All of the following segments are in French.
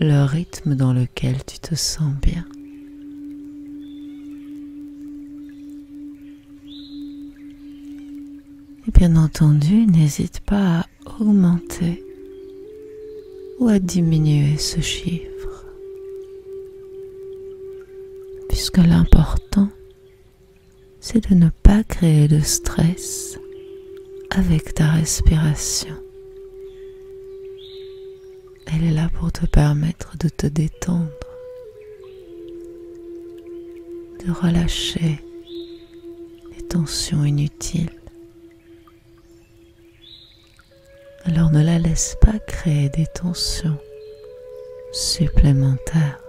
le rythme dans lequel tu te sens bien. Et bien entendu, n'hésite pas à augmenter ou à diminuer ce chiffre, puisque l'important, c'est de ne pas créer de stress avec ta respiration. Elle est là pour te permettre de te détendre, de relâcher les tensions inutiles. Alors ne la laisse pas créer des tensions supplémentaires.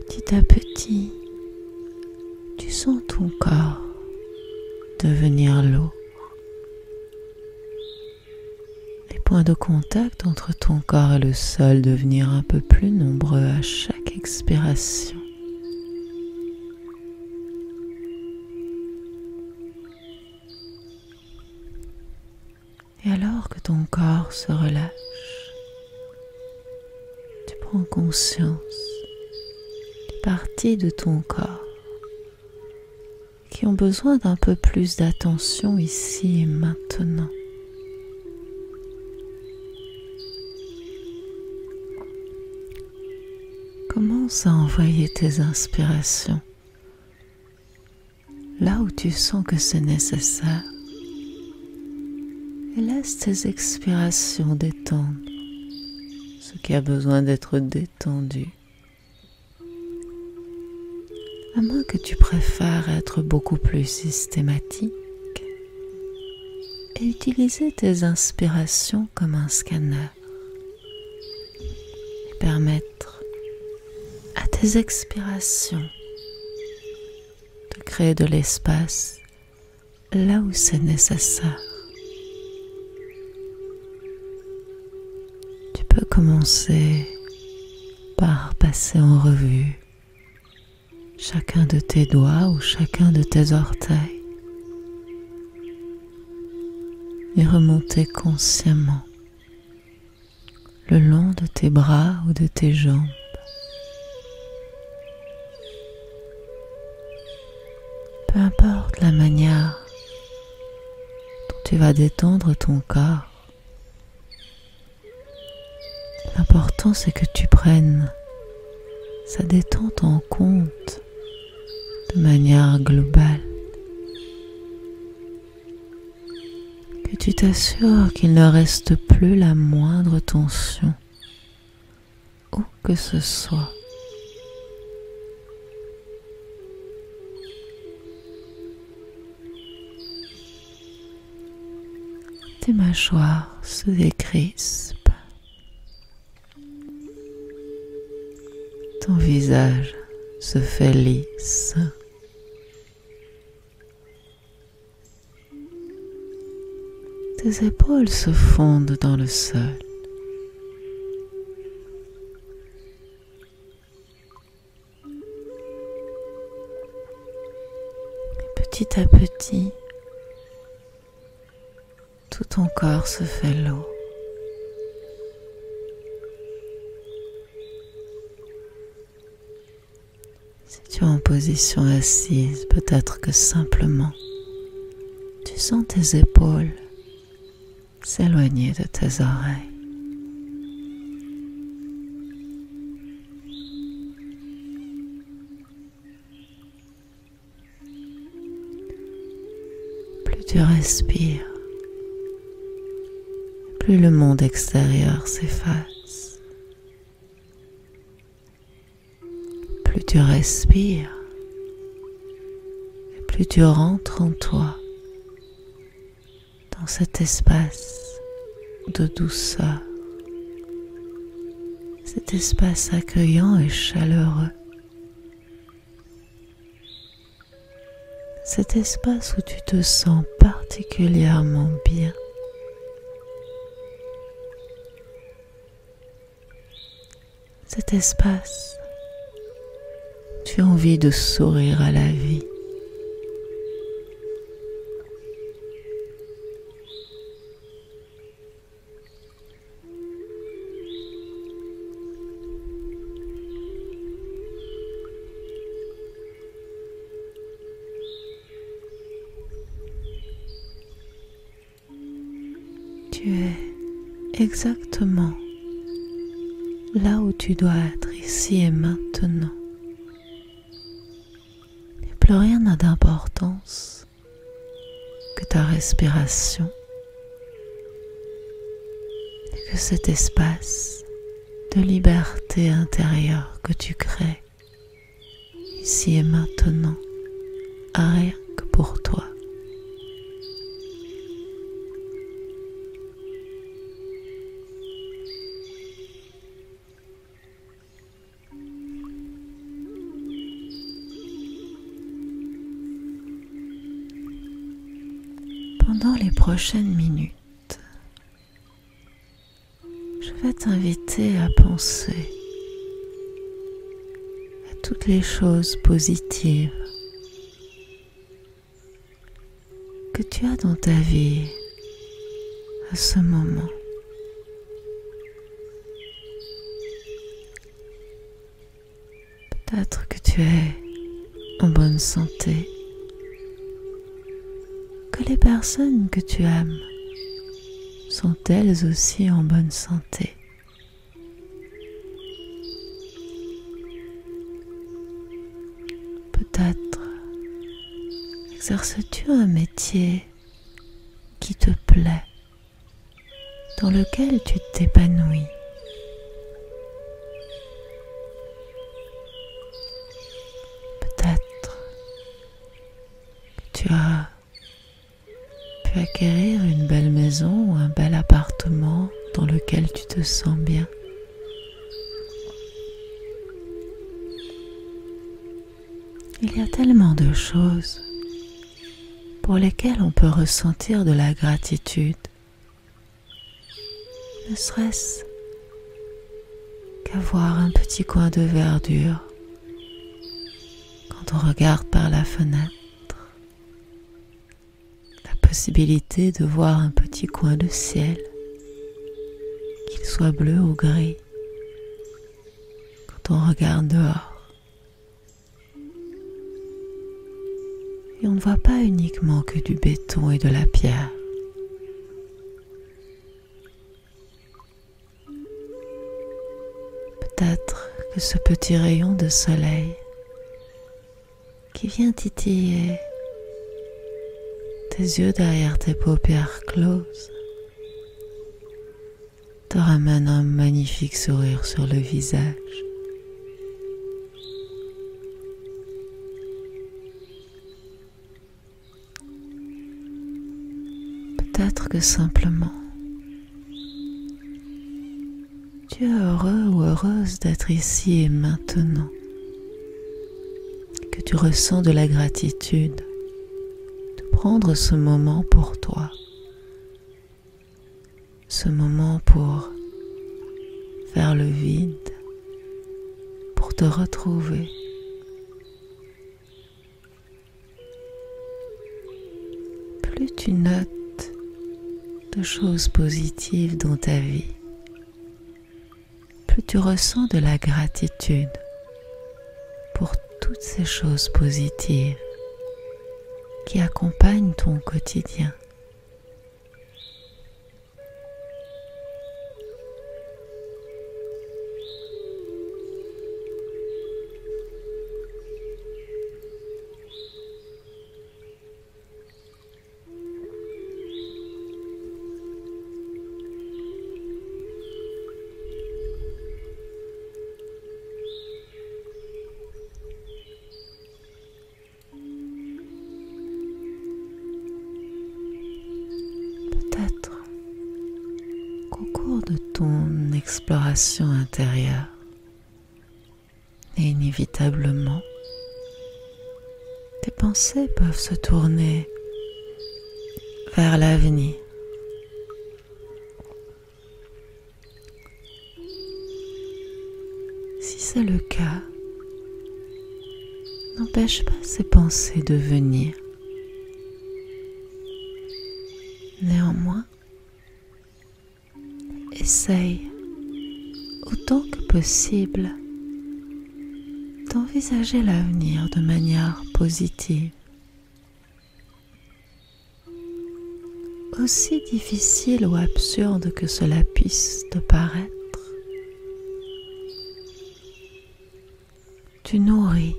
Petit à petit, tu sens ton corps devenir lourd. Les points de contact entre ton corps et le sol devenir un peu plus nombreux à chaque expiration. Et alors que ton corps se relâche, tu prends conscience des parties de ton corps qui ont besoin d'un peu plus d'attention ici et maintenant. Commence à envoyer tes inspirations là où tu sens que c'est nécessaire et laisse tes expirations détendre ce qui a besoin d'être détendu. À moins que tu préfères être beaucoup plus systématique et utiliser tes inspirations comme un scanner et permettre à tes expirations de créer de l'espace là où c'est nécessaire. Tu peux commencer par passer en revue chacun de tes doigts ou chacun de tes orteils et remonter consciemment le long de tes bras ou de tes jambes. Peu importe la manière dont tu vas détendre ton corps, l'important c'est que tu prennes sa détente en compte de manière globale. Que tu t'assures qu'il ne reste plus la moindre tension, où que ce soit. Tes mâchoires se décrispent. Ton visage se fait lisse. Tes épaules se fondent dans le sol. Et petit à petit, tout ton corps se fait lourd. Si tu es en position assise, peut-être que simplement tu sens tes épaules s'éloigner de tes oreilles. Plus tu respires, plus le monde extérieur s'efface. Plus tu respires, et plus tu rentres en toi, dans cet espace de douceur, cet espace accueillant et chaleureux, cet espace où tu te sens particulièrement bien. cet espace, tu as envie de sourire à la vie. Tu es exactement là où tu dois être, ici et maintenant. Et plus rien n'a d'importance que ta respiration et que cet espace de liberté intérieure que tu crées ici et maintenant, rien que pour toi. Pendant les prochaines minutes, je vais t'inviter à penser à toutes les choses positives que tu as dans ta vie à ce moment. Peut-être que tu es en bonne santé, que les personnes que tu aimes sont elles aussi en bonne santé. Peut-être exerces-tu un métier qui te plaît, dans lequel tu t'épanouis. Peut-être que tu as pu acquérir une belle maison ou un bel appartement dans lequel tu te sens bien. Il y a tellement de choses pour lesquelles on peut ressentir de la gratitude, ne serait-ce qu'avoir un petit coin de verdure quand on regarde par la fenêtre, la possibilité de voir un petit coin de ciel, qu'il soit bleu ou gris, quand on regarde dehors. Et on ne voit pas uniquement que du béton et de la pierre. Peut-être que ce petit rayon de soleil qui vient titiller tes yeux derrière tes paupières closes te ramène un magnifique sourire sur le visage. Peut-être que simplement tu es heureux ou heureuse d'être ici et maintenant, que tu ressens de la gratitude de prendre ce moment pour toi, ce moment pour faire le vide, pour te retrouver. Plus tu notes de choses positives dans ta vie, plus tu ressens de la gratitude pour toutes ces choses positives qui accompagnent ton quotidien. Au cours de ton exploration intérieure, et inévitablement, tes pensées peuvent se tourner vers l'avenir. c'est le cas, n'empêche pas ces pensées de venir. Néanmoins, essaye autant que possible d'envisager l'avenir de manière positive. Aussi difficile ou absurde que cela puisse te paraître, tu nourris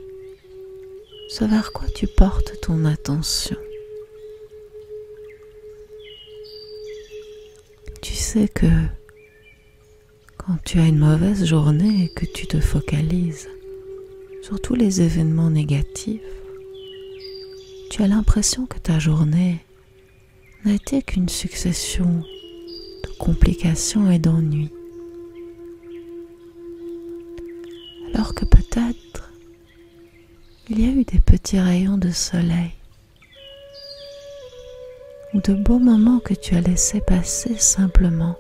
ce vers quoi tu portes ton attention. Tu sais que quand tu as une mauvaise journée et que tu te focalises sur tous les événements négatifs, tu as l'impression que ta journée n'a été qu'une succession de complications et d'ennuis. Alors que peut-être il y a eu des petits rayons de soleil ou de beaux moments que tu as laissés passer simplement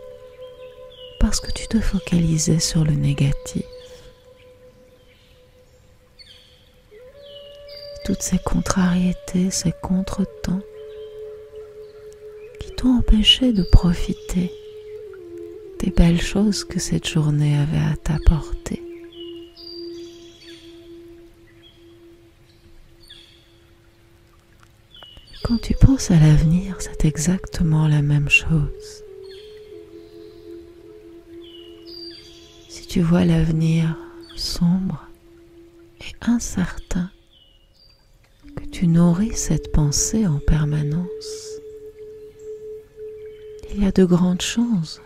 parce que tu te focalisais sur le négatif. Toutes ces contrariétés, ces contretemps qui t'ont empêché de profiter des belles choses que cette journée avait à t'apporter. Quand tu penses à l'avenir, c'est exactement la même chose. Si tu vois l'avenir sombre et incertain, que tu nourris cette pensée en permanence, il y a de grandes chances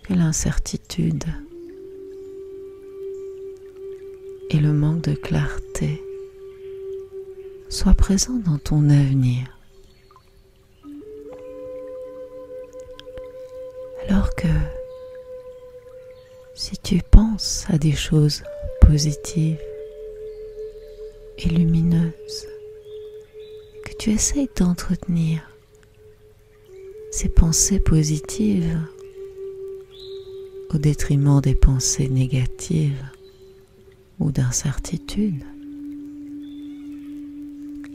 que l'incertitude et le manque de clarté soient présents dans ton avenir. Alors que si tu penses à des choses positives et lumineuses, que tu essayes d'entretenir ces pensées positives au détriment des pensées négatives ou d'incertitude,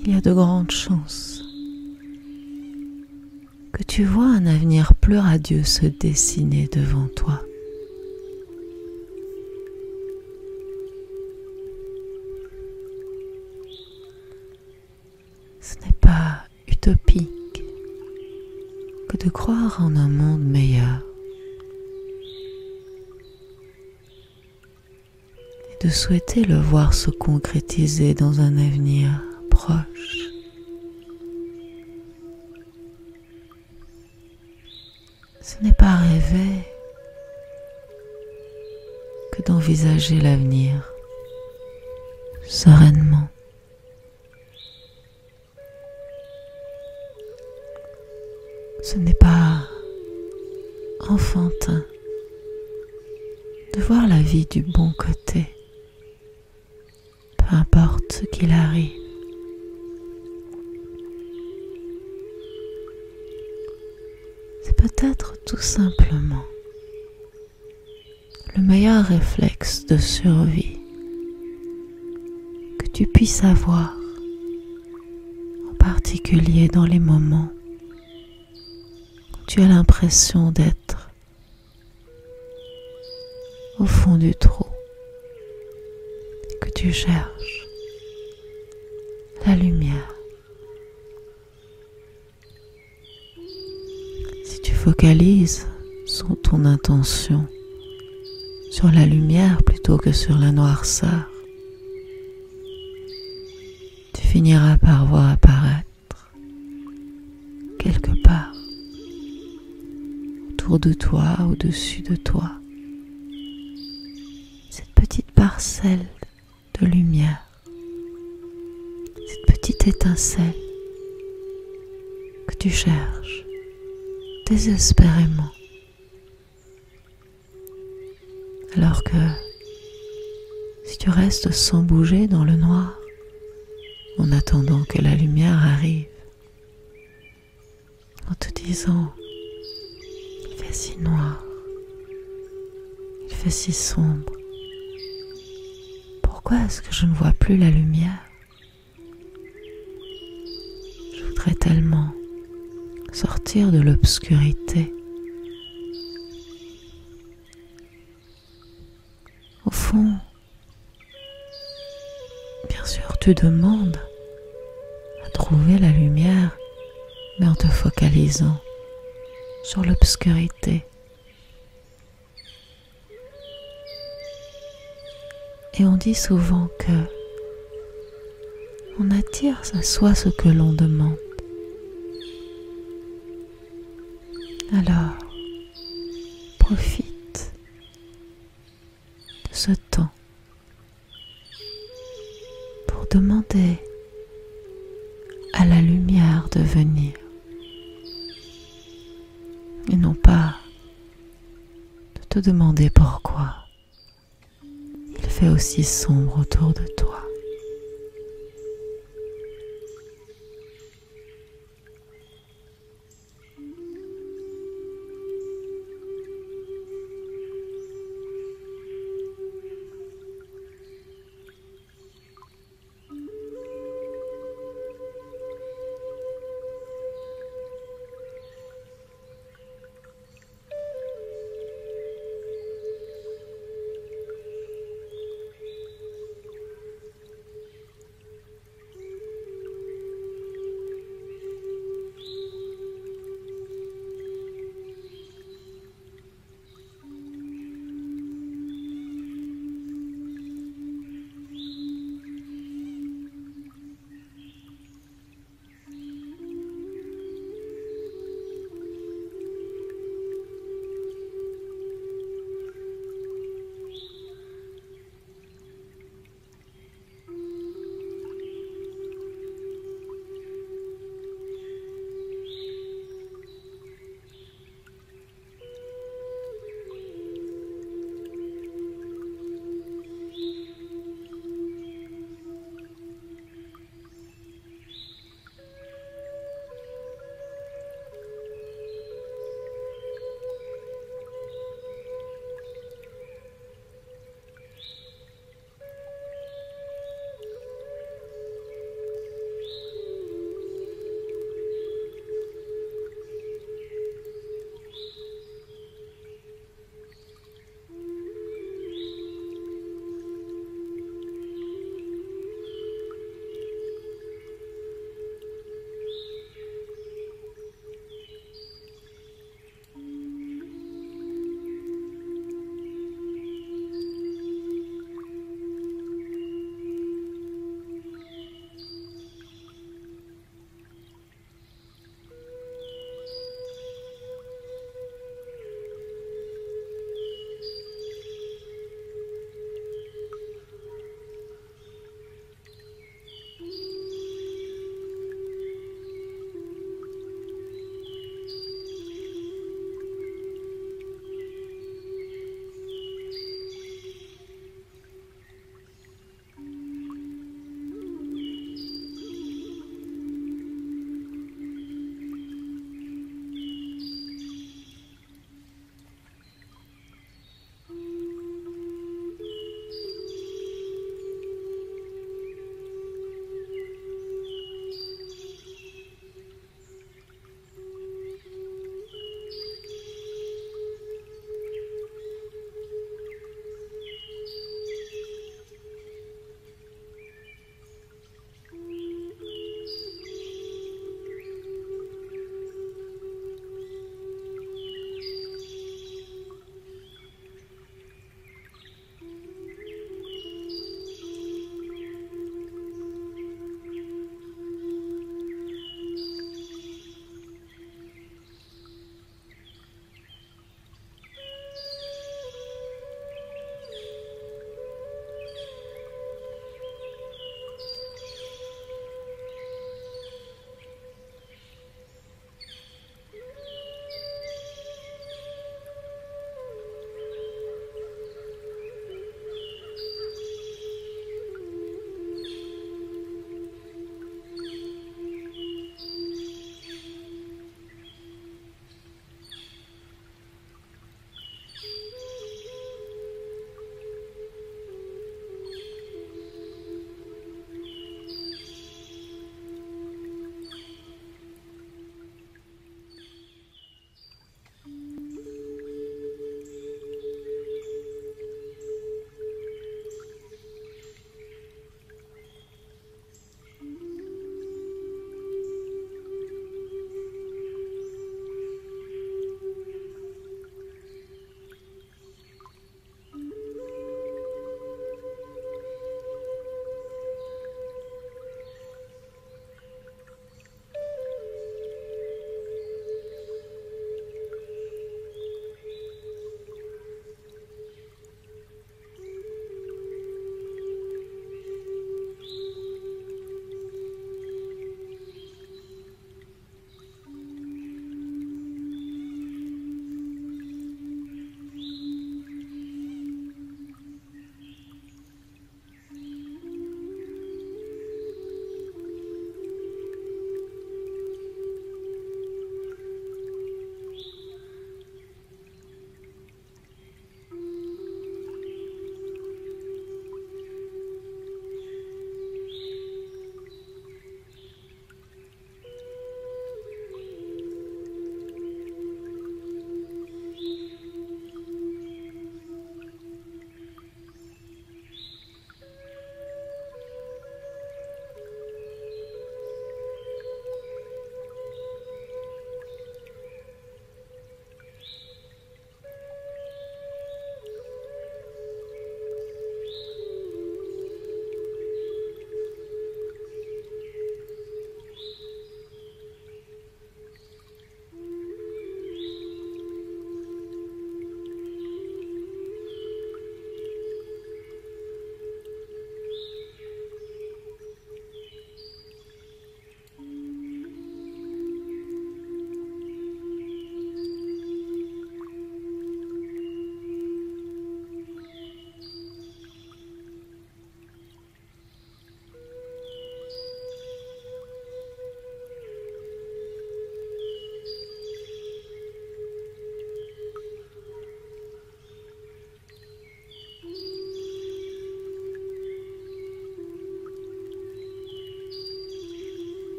il y a de grandes chances que tu vois un avenir plus radieux se dessiner devant toi. Ce n'est pas utopique que de croire en un monde meilleur et de souhaiter le voir se concrétiser dans un avenir proche. Ce n'est pas rêver que d'envisager l'avenir sereinement. Ce n'est pas enfantin de voir la vie du bon côté, peu importe ce qu'il arrive. C'est peut-être tout simplement le meilleur réflexe de survie que tu puisses avoir, en particulier dans les moments où tu as l'impression d'être au fond du trou et que tu cherches la lumière. Si tu focalises ton intention sur la lumière plutôt que sur la noirceur, tu finiras par voir apparaître quelque part autour de toi, au-dessus de toi, cette petite parcelle de lumière, cette petite étincelle que tu cherches désespérément. Alors que si tu restes sans bouger dans le noir, en attendant que la lumière arrive, en te disant « il fait si noir, il fait si sombre, pourquoi est-ce que je ne vois plus la lumière? Je voudrais tellement sortir de l'obscurité. Au fond, bien sûr, tu demandes à trouver la lumière, mais en te focalisant sur l'obscurité. Et on dit souvent que on attire à soi ce que l'on demande. Alors, profite de ce temps pour demander à la lumière de venir et non pas de te demander pourquoi il fait aussi sombre autour de toi.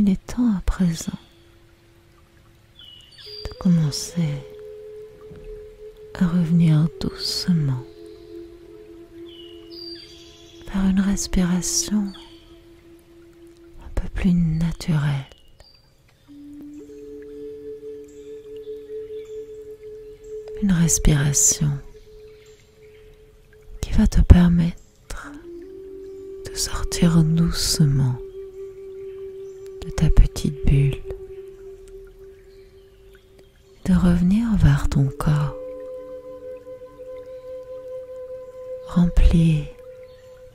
il est temps à présent de commencer à revenir doucement vers une respiration un peu plus naturelle. Une respiration qui va te permettre de sortir doucement de ta petite bulle, de revenir vers ton corps, rempli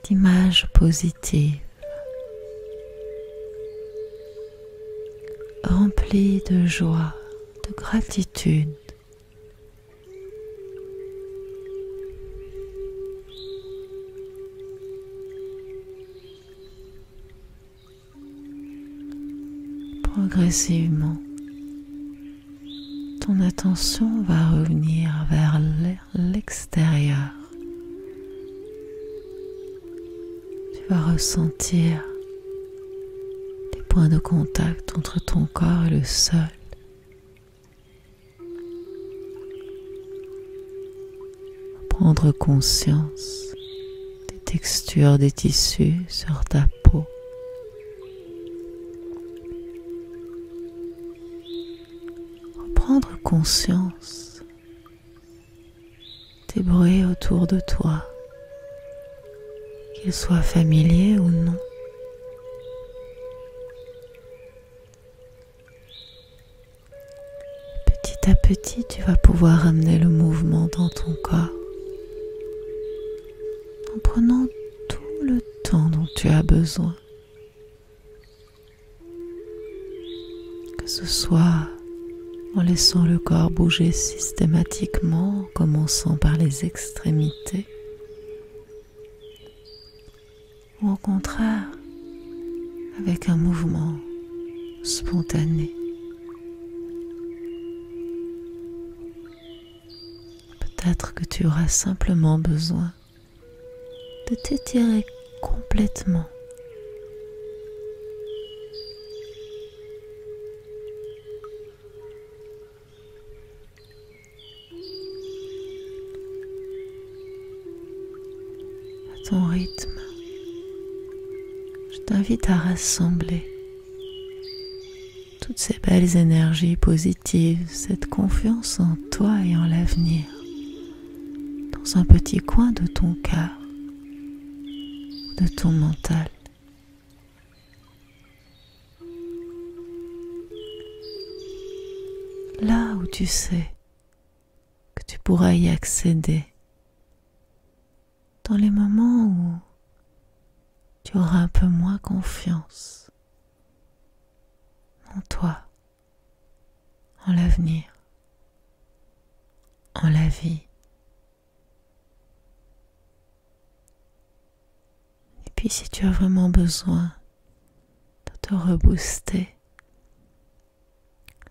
d'images positives, rempli de joie, de gratitude. Progressivement, ton attention va revenir vers l'extérieur. Tu vas ressentir les points de contact entre ton corps et le sol. Prendre conscience des textures des tissus sur ta peau. Prendre conscience des bruits autour de toi, qu'ils soient familiers ou non. Petit à petit, tu vas pouvoir amener le mouvement dans ton corps en prenant tout le temps dont tu as besoin. Que ce soit en laissant le corps bouger systématiquement, en commençant par les extrémités, ou au contraire, avec un mouvement spontané. Peut-être que tu auras simplement besoin de t'étirer complètement. Ton rythme, je t'invite à rassembler toutes ces belles énergies positives, cette confiance en toi et en l'avenir, dans un petit coin de ton cœur, de ton mental. Là où tu sais que tu pourras y accéder, dans les moments où tu auras un peu moins confiance en toi, en l'avenir, en la vie. Et puis si tu as vraiment besoin de te rebooster,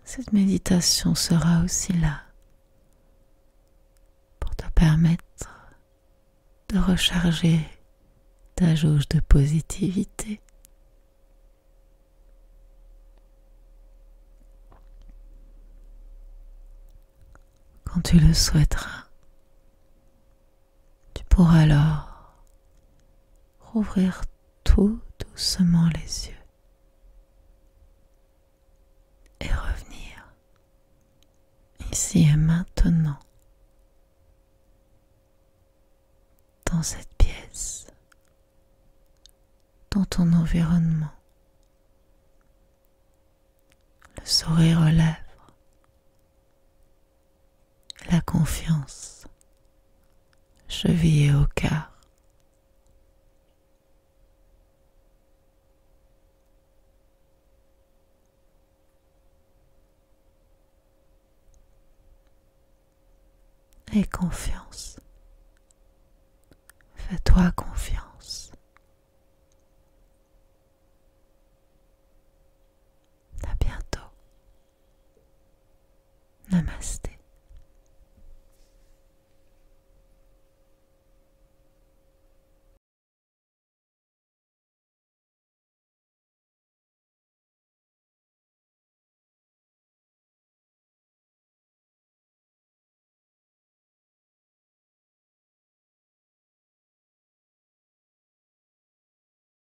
cette méditation sera aussi là pour te permettre de recharger ta jauge de positivité. Quand tu le souhaiteras, tu pourras alors rouvrir tout doucement les yeux et revenir ici et maintenant dans cette pièce, dans ton environnement, le sourire aux lèvres, la confiance chevillée au cœur. Et confiance. Fais-toi confiance. À bientôt. Namaste.